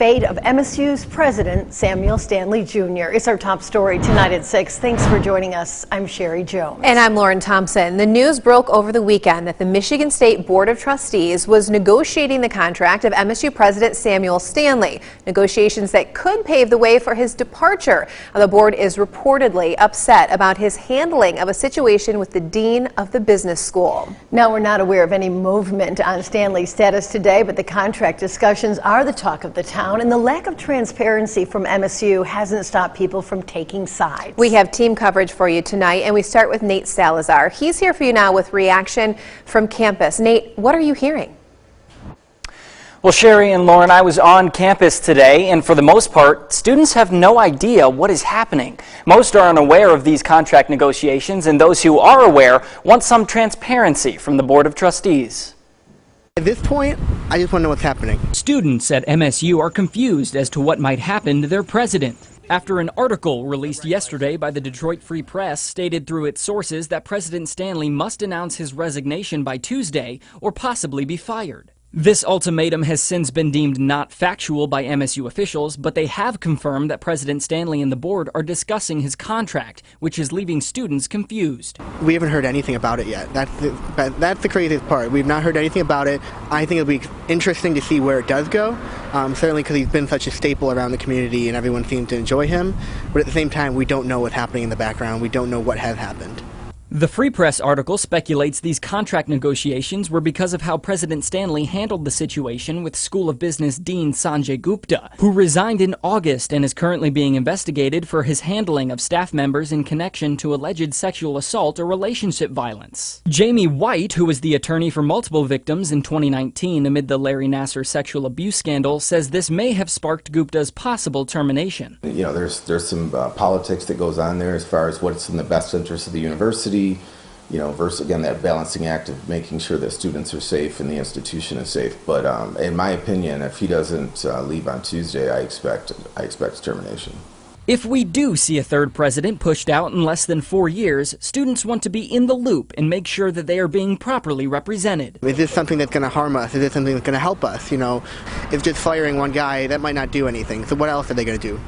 Fate of MSU's President Samuel Stanley Jr. is our top story tonight at 6. Thanks for joining us. I'm Sherry Jones. And I'm Lauren Thompson. The news broke over the weekend that the Michigan State Board of Trustees was negotiating the contract of MSU President Samuel Stanley, negotiations that could pave the way for his departure. The board is reportedly upset about his handling of a situation with the dean of the business school. Now, we're not aware of any movement on Stanley's status today, but the contract discussions are the talk of the town. And the lack of transparency from MSU hasn't stopped people from taking sides. We have team coverage for you tonight, and we start with Nate Salazar. He's here for you now with reaction from campus. Nate, what are you hearing? Well, Sherry and Lauren, I was on campus today, and for the most part, students have no idea what is happening. Most are unaware of these contract negotiations, and those who are aware want some transparency from the Board of Trustees. At this point, I just want to know what's happening. Students at MSU are confused as to what might happen to their president. After an article released yesterday by the Detroit Free Press stated through its sources that President Stanley must announce his resignation by Tuesday or possibly be fired. This ultimatum has since been deemed not factual by MSU officials, but they have confirmed that President Stanley and the board are discussing his contract, which is leaving students confused. We haven't heard anything about it yet. That's the craziest part. We've not heard anything about it. I think it'll be interesting to see where it does go, certainly because he's been such a staple around the community and everyone seems to enjoy him. But at the same time, we don't know what's happening in the background. We don't know what has happened. The Free Press article speculates these contract negotiations were because of how President Stanley handled the situation with School of Business Dean Sanjay Gupta, who resigned in August and is currently being investigated for his handling of staff members in connection to alleged sexual assault or relationship violence. Jamie White, who was the attorney for multiple victims in 2019 amid the Larry Nassar sexual abuse scandal, says this may have sparked Gupta's possible termination. You know, there's some politics that goes on there as far as what's in the best interest of the university. You know, versus again that balancing act of making sure that students are safe and the institution is safe. But in my opinion, if he doesn't leave on Tuesday, I expect termination. If we do see a third president pushed out in less than 4 years, students want to be in the loop and make sure that they are being properly represented. Is this something that's going to harm us? Is this something that's going to help us? You know, if just firing one guy, that might not do anything. So what else are they going to do?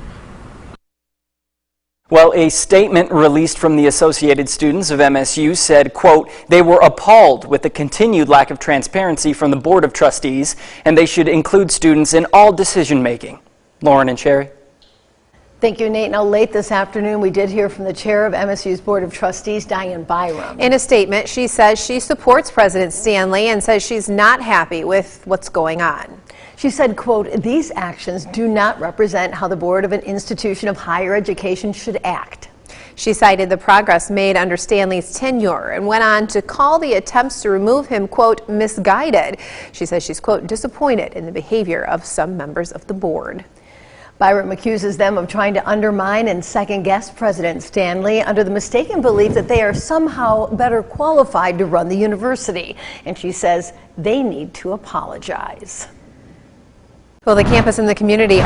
Well, a statement released from the Associated Students of MSU said, quote, they were appalled with the continued lack of transparency from the Board of Trustees, and they should include students in all decision-making. Lauren and Sherry. Thank you, Nate. Now, late this afternoon, we did hear from the chair of MSU's Board of Trustees, Diane Byram. In a statement, she says she supports President Stanley and says she's not happy with what's going on. She said, quote, these actions do not represent how the board of an institution of higher education should act. She cited the progress made under Stanley's tenure and went on to call the attempts to remove him, quote, misguided. She says she's, quote, disappointed in the behavior of some members of the board. Byram accuses them of trying to undermine and second-guess President Stanley under the mistaken belief that they are somehow better qualified to run the university. And she says they need to apologize. Well, the campus and the community are